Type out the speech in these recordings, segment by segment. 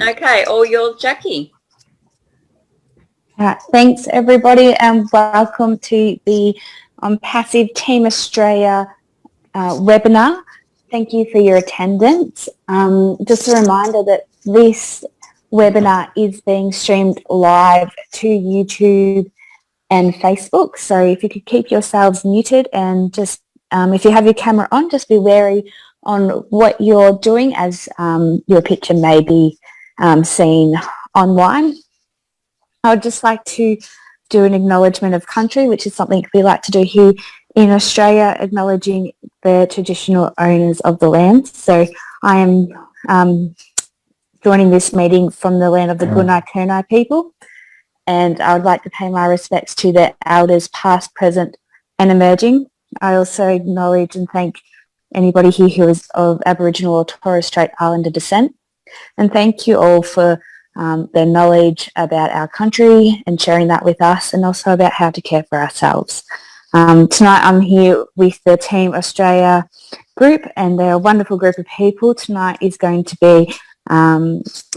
Okay, all yours, Jackie. Thanks, everybody, and welcome to the Onpassive Team Australia webinar. Thank you for your attendance. Just a reminder that this webinar is being streamed live to YouTube and Facebook. So if you could keep yourselves muted and just, if you have your camera on, just be wary on what you're doing, as your picture may be seen online. I would just like to do an acknowledgement of country, which is something we like to do here in Australia, acknowledging the traditional owners of the land. So I am joining this meeting from the land of the Gunai people, and I would like to pay my respects to the elders past, present and emerging. I also acknowledge and thank anybody here who is of Aboriginal or Torres Strait Islander descent. And thank you all for their knowledge about our country and sharing that with us, and also about how to care for ourselves. Tonight I'm here with the Team Australia group, and they're a wonderful group of people. Tonight is going to be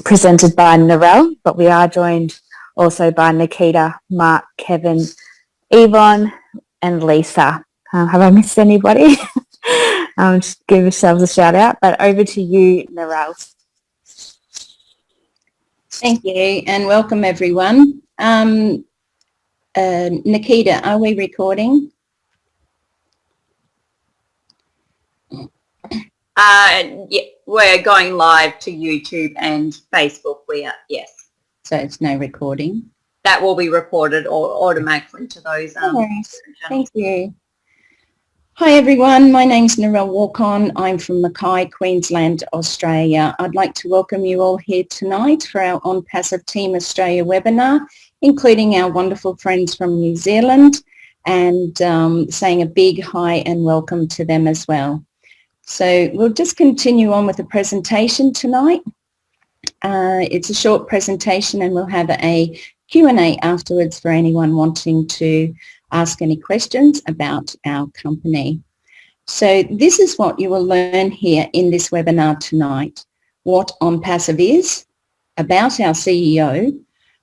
presented by Narelle, but we are joined also by Nikita, Mark, Kevin, Yvonne and Lisa. Have I missed anybody? Just give yourselves a shout out, but over to you, Narelle. Thank you, and welcome everyone. Nikita, are we recording? Yeah, we're going live to YouTube and Facebook. We are, yes. So it's no recording. That will be recorded or automatically to those. Thank you. Hi everyone, my name's Narelle Walk-On. I'm from Mackay, Queensland, Australia. I'd like to welcome you all here tonight for our Onpassive Team Australia webinar, including our wonderful friends from New Zealand, and saying a big hi and welcome to them as well. So we'll just continue on with the presentation tonight. It's a short presentation, and we'll have a Q&A afterwards for anyone wanting to ask any questions about our company. So this is what you will learn here in this webinar tonight: what Onpassive is, about our CEO,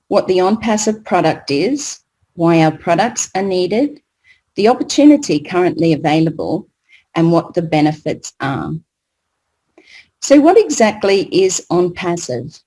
what the Onpassive product is, why our products are needed, the opportunity currently available, and what the benefits are. So what exactly is Onpassive?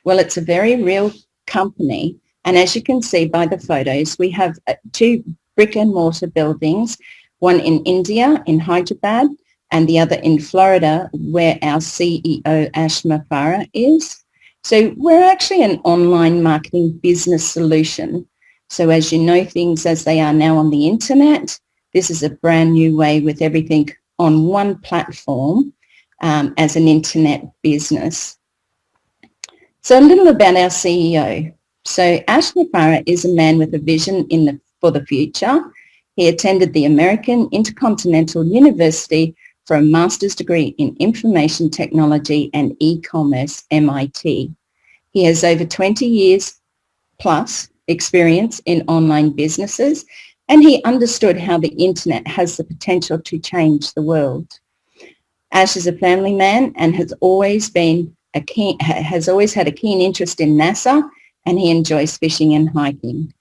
Well, it's a very real company, and as you can see by the photos, we have two brick and mortar buildings, one in India, in Hyderabad, and the other in Florida, where our CEO, Ashma Farah, is. So we're actually an online marketing business solution. So as you know things as they are now on the internet, this is a brand new way with everything on one platform as an internet business. So a little about our CEO. So Ashma Farah is a man with a vision for the future. He attended the American Intercontinental University for a master's degree in information technology and e-commerce, MIT. He has over 20 years plus experience in online businesses, and he understood how the internet has the potential to change the world. Ash is a family man and has always had a keen interest in NASA, and he enjoys fishing and hiking.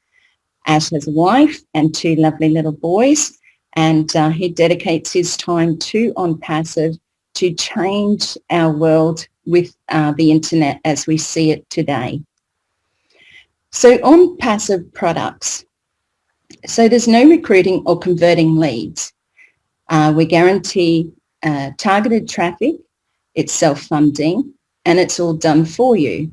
Ash has a wife and two lovely little boys, and he dedicates his time to Onpassive to change our world with the internet as we see it today. So Onpassive products. So there's no recruiting or converting leads. We guarantee targeted traffic, it's self-funding, and it's all done for you.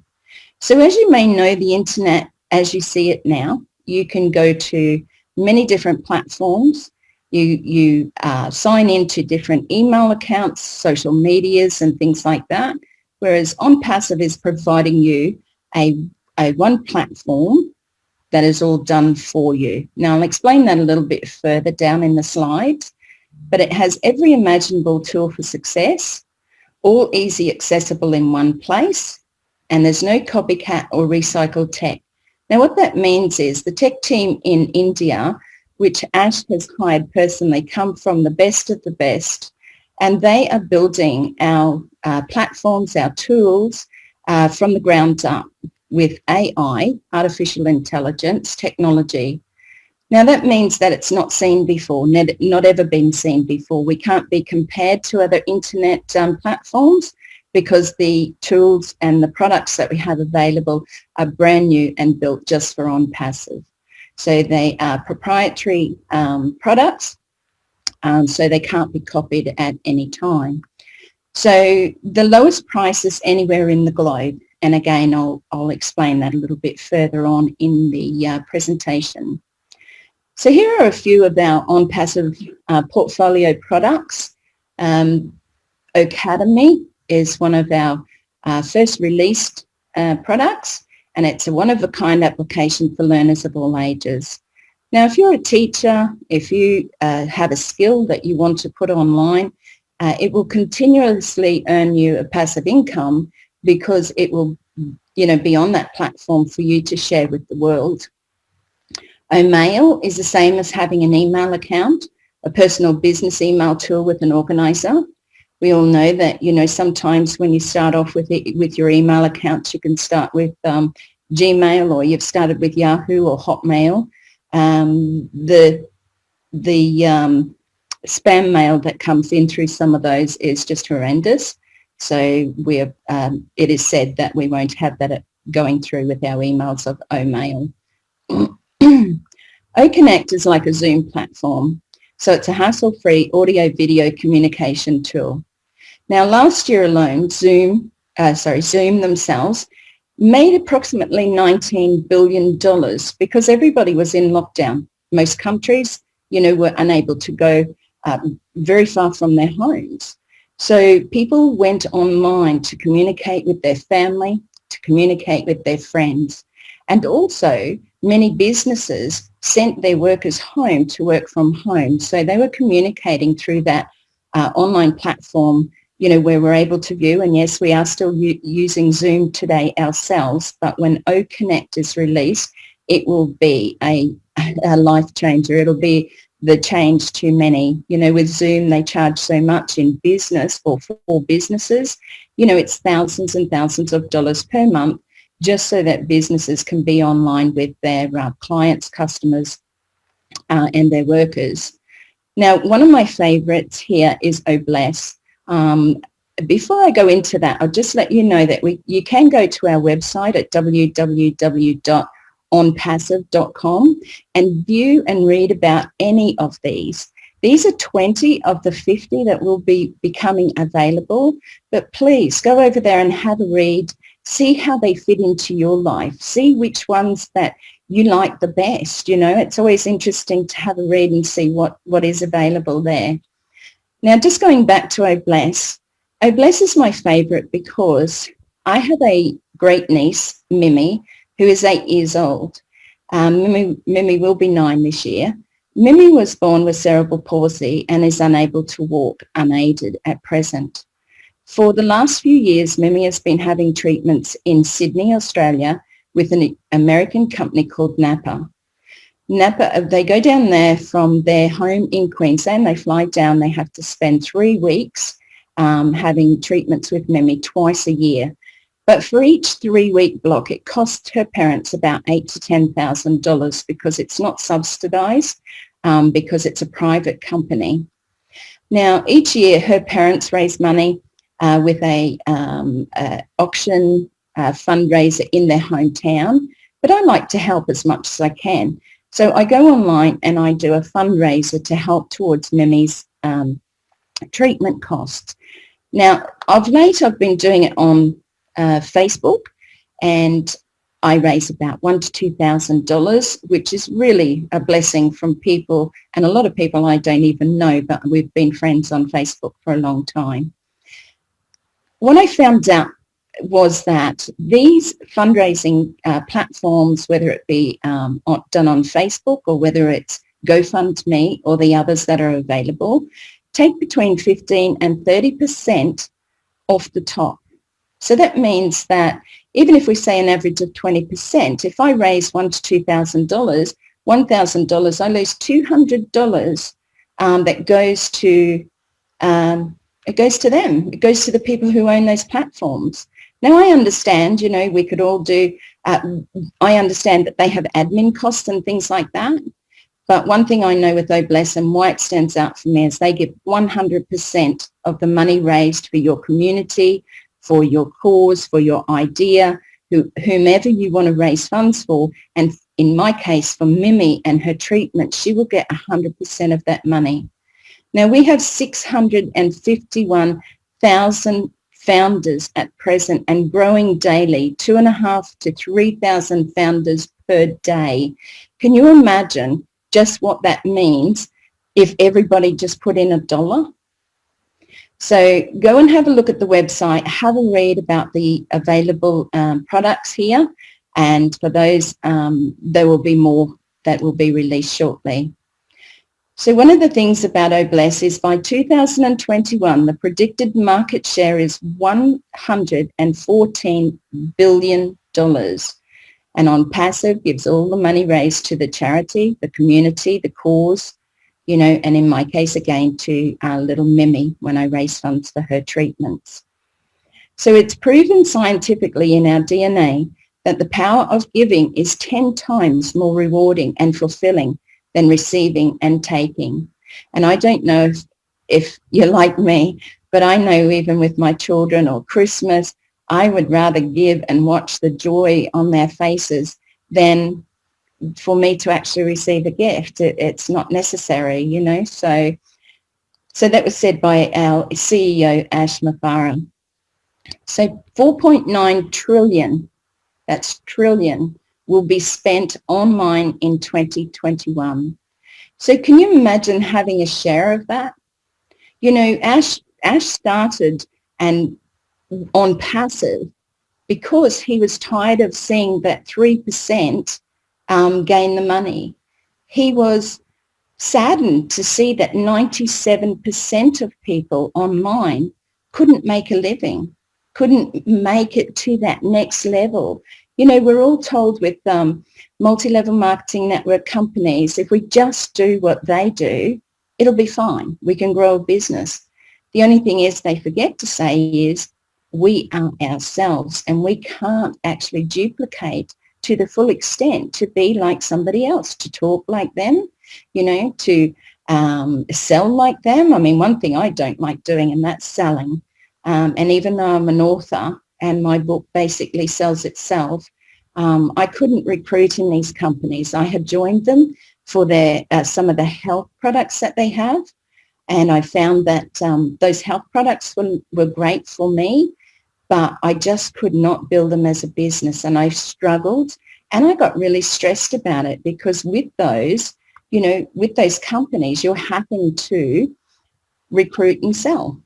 So as you may know, the internet as you see it now, you can go to many different platforms. You sign into different email accounts, social medias and things like that, whereas Onpassive is providing you a one platform that is all done for you. Now I'll explain that a little bit further down in the slides, but it has every imaginable tool for success, all easy accessible in one place, and there's no copycat or recycled tech. Now what that means is the tech team in India, which Ash has hired personally, come from the best of the best, and they are building our platforms, our tools, from the ground up with AI, artificial intelligence, technology. Now that means that it's not seen before, not ever been seen before. We can't be compared to other internet platforms because the tools and the products that we have available are brand new and built just for Onpassive. So they are proprietary products, so they can't be copied at any time. So the lowest prices anywhere in the globe, and again I'll explain that a little bit further on in the presentation. So here are a few of our Onpassive portfolio products. Academy is one of our first released products, and it's a one-of-a-kind application for learners of all ages. Now, if you're a teacher, if you have a skill that you want to put online, it will continuously earn you a passive income because it will, be on that platform for you to share with the world. Mail is the same as having an email account, a personal business email tool with an organizer. We all know that, sometimes when you start off with your email accounts, you can start with Gmail, or you've started with Yahoo or Hotmail. The spam mail that comes in through some of those is just horrendous. So it is said that we won't have that going through with our emails of Mail. OConnect is like a Zoom platform. So it's a hassle-free audio-video communication tool. Now, last year alone, Zoom themselves made approximately $19 billion because everybody was in lockdown. Most countries, were unable to go very far from their homes. So people went online to communicate with their family, to communicate with their friends. And also, many businesses sent their workers home to work from home. So they were communicating through that online platform, where we're able to view. And yes, we are still using Zoom today ourselves, but when OConnect is released, it will be a life changer. It'll be the change to many. With Zoom, they charge so much in business or for businesses. It's thousands and thousands of dollars per month just so that businesses can be online with their clients, customers, and their workers. Now, one of my favorites here is Obless. Before I go into that, I'll just let you know that you can go to our website at www.onpassive.com and view and read about any of these. These are 20 of the 50 that will be becoming available, but please go over there and have a read, see how they fit into your life, see which ones that you like the best. It's always interesting to have a read and see what is available there. Now, just going back to Obless. Obless is my favorite because I have a great niece, Mimi, who is 8 years old. Mimi will be 9 this year. Mimi was born with cerebral palsy and is unable to walk unaided at present. For the last few years, Mimi has been having treatments in Sydney, Australia, with an American company called Napa. Napa, they go down there from their home in Queensland. They fly down. They have to spend 3 weeks having treatments with Mimi twice a year. But for each 3-week block, it costs her parents about $8,000 to $10,000 because it's not subsidised, because it's a private company. Now, each year, her parents raise money with a auction fundraiser in their hometown, but I like to help as much as I can. So I go online and I do a fundraiser to help towards Mimi's treatment costs. Now, of late, I've been doing it on Facebook, and I raise about $1,000 to $2,000, which is really a blessing from people, and a lot of people I don't even know, but we've been friends on Facebook for a long time. What I found out was that these fundraising platforms, whether it be done on Facebook or whether it's GoFundMe or the others that are available, take between 15 and 30% off the top. So that means that even if we say an average of 20%, if I raise $1,000 to $2,000, $1,000, I lose $200 that goes to it goes to them. It goes to the people who own those platforms. Now, I understand, we could all do, I understand that they have admin costs and things like that. But one thing I know with Obless and why it stands out for me is they give 100% of the money raised for your community, for your cause, for your idea, whomever you want to raise funds for. And in my case, for Mimi and her treatment, she will get 100% of that money. Now, we have 651,000 founders at present and growing daily, 2,500 to 3,000 founders per day. Can you imagine just what that means if everybody just put in $1? So go and have a look at the website, have a read about the available products here, and for those, there will be more that will be released shortly. So one of the things about Obless is by 2021, the predicted market share is $114 billion. And Onpassive gives all the money raised to the charity, the community, the cause, and in my case, again, to little Mimi when I raise funds for her treatments. So it's proven scientifically in our DNA that the power of giving is 10 times more rewarding and fulfilling than receiving and taking. And I don't know if you're like me, but I know even with my children or Christmas, I would rather give and watch the joy on their faces than for me to actually receive a gift. It's not necessary, So that was said by our CEO, Ash Mafara. So 4.9 trillion, that's trillion, will be spent online in 2021. So can you imagine having a share of that? Ash started and Onpassive because he was tired of seeing that 3% gain the money. He was saddened to see that 97% of people online couldn't make a living, couldn't make it to that next level. We're all told with multi-level marketing network companies, if we just do what they do, it'll be fine. We can grow a business. The only thing is they forget to say is we are ourselves and we can't actually duplicate to the full extent to be like somebody else, to talk like them, to sell like them. I mean, one thing I don't like doing, and that's selling. And even though I'm an author and my book basically sells itself, I couldn't recruit in these companies. I had joined them for their some of the health products that they have. And I found that those health products were great for me, but I just could not build them as a business. And I struggled and I got really stressed about it because with those, with those companies, you're having to recruit and sell.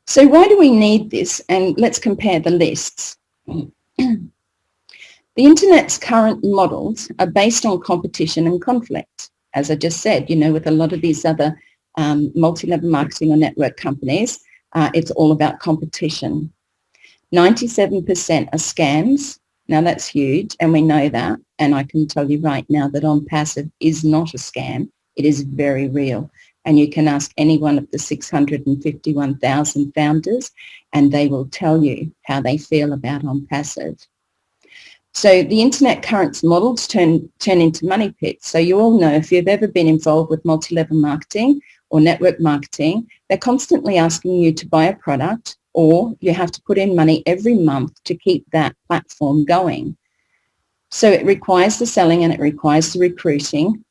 So why do we need this? And let's compare the lists. The internet's current models are based on competition and conflict. As I just said, with a lot of these other multi-level marketing or network companies, it's all about competition. 97% are scams. Now that's huge, and we know that. And I can tell you right now that Onpassive is not a scam. It is very real. And you can ask any one of the 651,000 founders, and they will tell you how they feel about Onpassive. So the internet currents models turn into money pits. So you all know, if you've ever been involved with multi-level marketing or network marketing, they're constantly asking you to buy a product, or you have to put in money every month to keep that platform going. So it requires the selling and it requires the recruiting.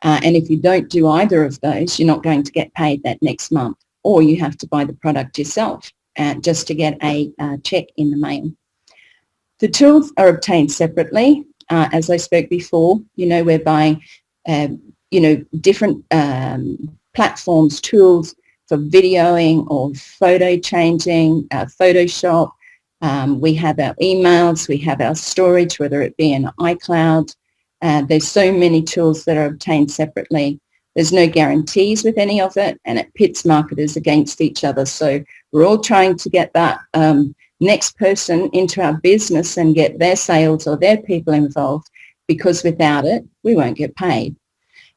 And if you don't do either of those, you're not going to get paid that next month, or you have to buy the product yourself just to get a check in the mail. The tools are obtained separately. As I spoke before, we're buying, different platforms, tools for videoing or photo changing, Photoshop. We have our emails, we have our storage, whether it be in iCloud. There's so many tools that are obtained separately. There's no guarantees with any of it, and it pits marketers against each other. So we're all trying to get that next person into our business and get their sales or their people involved, because without it, we won't get paid.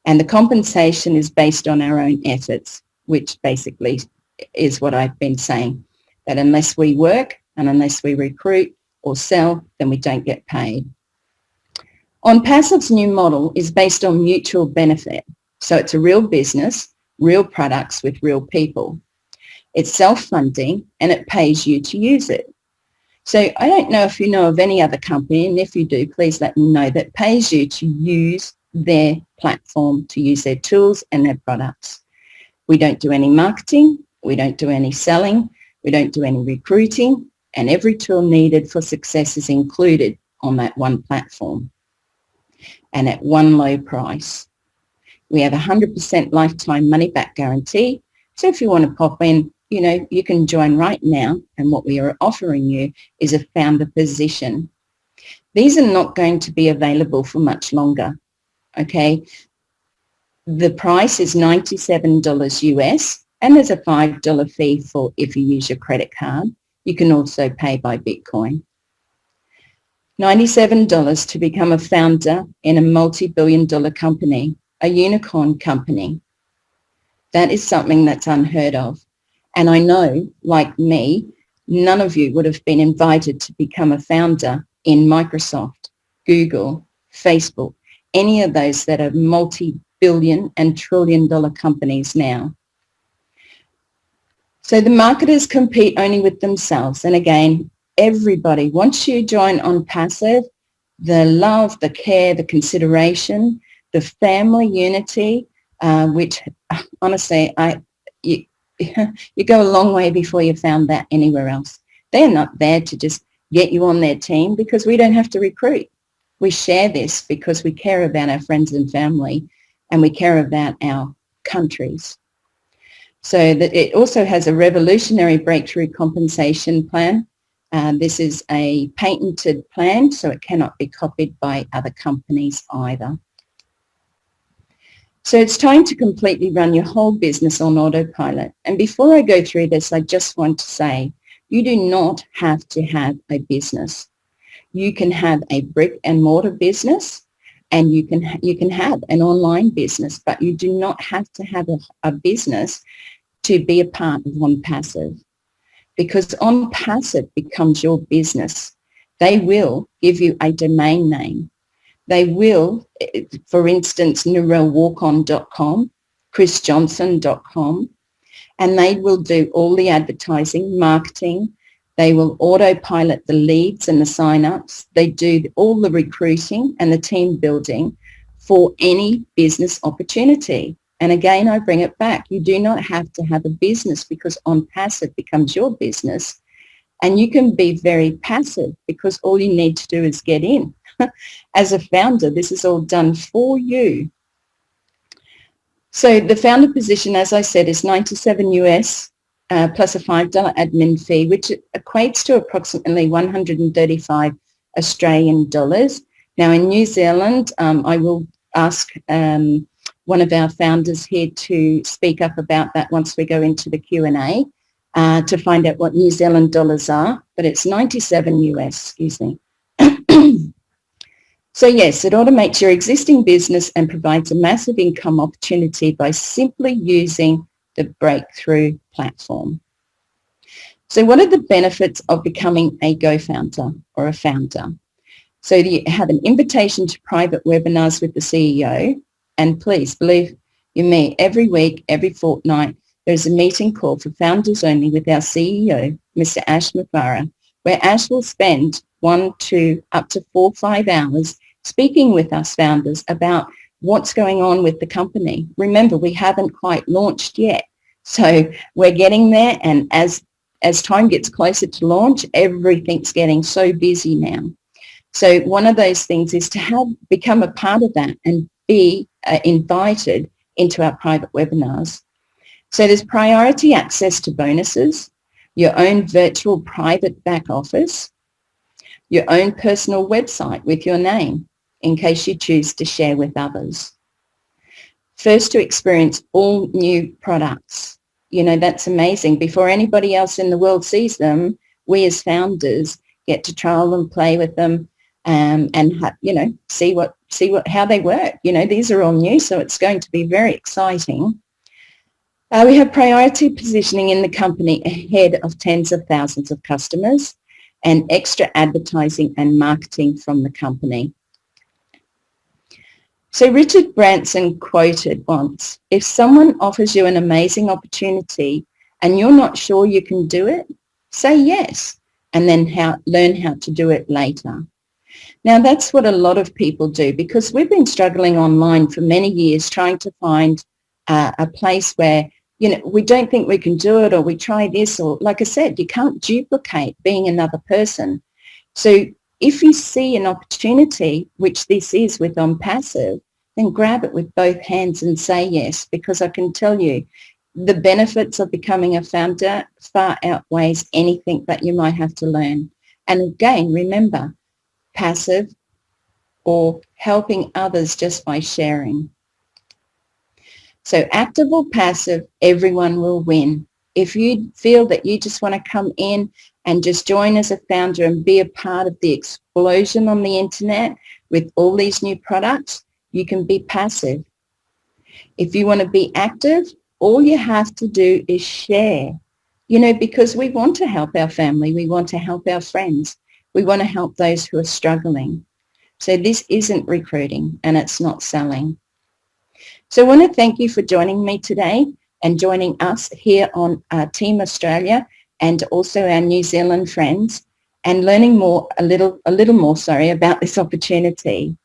And the compensation is based on our own efforts, which basically is what I've been saying, that unless we work, And unless we recruit or sell, then we don't get paid. Onpassive's new model is based on mutual benefit. So it's a real business, real products with real people. It's self-funding and it pays you to use it. So I don't know if you know of any other company, and if you do, please let me know, that pays you to use their platform, to use their tools and their products. We don't do any marketing, we don't do any selling, we don't do any recruiting, and every tool needed for success is included on that one platform and at one low price. We have a 100% lifetime money back guarantee. So if you want to pop in, you know, you can join right now, and what we are offering you is a founder position. These are not going to be available for much longer, okay? The price is $97 US, and there's a $5 fee for if you use your credit card. You can also pay by Bitcoin. $97 to become a founder in a multi-billion-dollar company, a unicorn company. That is something that's unheard of. And I know, like me, none of you would have been invited to become a founder in Microsoft, Google, Facebook, any of those that are multi-billion and trillion-dollar companies now. So the marketers compete only with themselves. And again, everybody, once you join Onpassive, the love, the care, the consideration, the family unity, which honestly, you go a long way before you found that anywhere else. They're not there to just get you on their team because we don't have to recruit. We share this because we care about our friends and family, and we care about our countries. So that it also has a revolutionary breakthrough compensation plan. This is a patented plan, so it cannot be copied by other companies either. So it's time to completely run your whole business on autopilot. And before I go through this, I just want to say, you do not have to have a business. You can have a brick and mortar business, and you can have an online business, but you do not have to have a business to be a part of Onpassive, because Onpassive becomes your business. They will give you a domain name. They will, for instance, narellewalkon.com, chrisjohnson.com, and they will do all the advertising, marketing. They will autopilot the leads and the sign-ups. They do all the recruiting and the team building for any business opportunity. And again, I bring it back. You do not have to have a business because Onpassive becomes your business. And you can be very passive because all you need to do is get in. As a founder, this is all done for you. So the founder position, as I said, is $97 US plus a $5 admin fee, which equates to approximately 135 Australian dollars. Now in New Zealand, I will ask one of our founders here to speak up about that once we go into the Q&A to find out what New Zealand dollars are, but it's 97 US, excuse me. So yes, it automates your existing business and provides a massive income opportunity by simply using the breakthrough platform. So what are the benefits of becoming a Go-Founder or a founder? So you have an invitation to private webinars with the CEO, and please believe you me, every week, every fortnight, there's a meeting call for founders only with our CEO, Mr. Ash Mafara, where Ash will spend 1 to up to 4 or 5 hours speaking with us founders about what's going on with the company. Remember, we haven't quite launched yet. So we're getting there, and as time gets closer to launch, everything's getting so busy now. So one of those things is to become a part of that and be invited into our private webinars. So there's priority access to bonuses, your own virtual private back office, your own personal website with your name in case you choose to share with others. First to experience all new products. You know, that's amazing. Before anybody else in the world sees them, we as founders get to trial them, play with them, and see how they work. You know, these are all new, so it's going to be very exciting. We have priority positioning in the company ahead of tens of thousands of customers. and extra advertising and marketing from the company. So Richard Branson quoted once, "If someone offers you an amazing opportunity and you're not sure you can do it, say yes, and then learn how to do it later." Now that's what a lot of people do, because we've been struggling online for many years trying to find a place where, you know, we don't think we can do it, or we try this, or like I said, you can't duplicate being another person. So if you see an opportunity, which this is with Onpassive, then grab it with both hands and say yes, because I can tell you the benefits of becoming a founder far outweighs anything that you might have to learn. And again, remember, passive or helping others just by sharing. So active or passive, everyone will win. If you feel that you just want to come in and just join as a founder and be a part of the explosion on the internet with all these new products, you can be passive. If you want to be active, all you have to do is share, you know, because we want to help our family, we want to help our friends, we want to help those who are struggling. So this isn't recruiting and it's not selling. So I want to thank you for joining me today and joining us here on Team Australia and also our New Zealand friends, and learning a little more about this opportunity.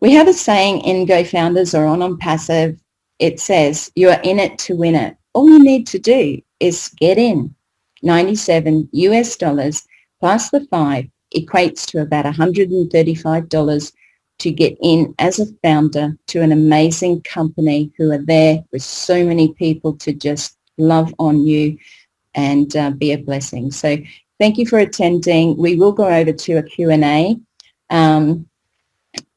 We have a saying in Go Founders or on Onpassive. It says, "You are in it to win it. All you need to do is get in." $97 plus the 5 equates to about $135 to get in as a founder to an amazing company who are there with so many people to just love on you and be a blessing. So thank you for attending. We will go over to a Q&A.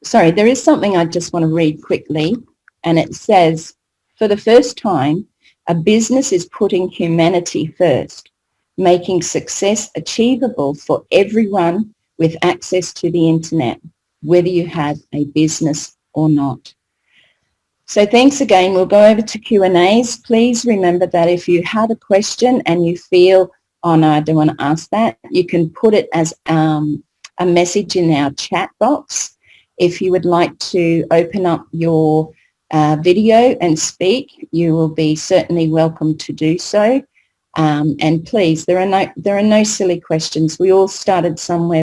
Sorry, there is something I just want to read quickly, and it says, "For the first time, a business is putting humanity first, making success achievable for everyone with access to the internet, whether you have a business or not." So thanks again. We'll go over to Q&As. Please remember that if you have a question and you feel, "Oh no, I don't want to ask that," you can put it as a message in our chat box. If you would like to open up your video and speak, you will be certainly welcome to do so. And please, there are no silly questions. We all started somewhere.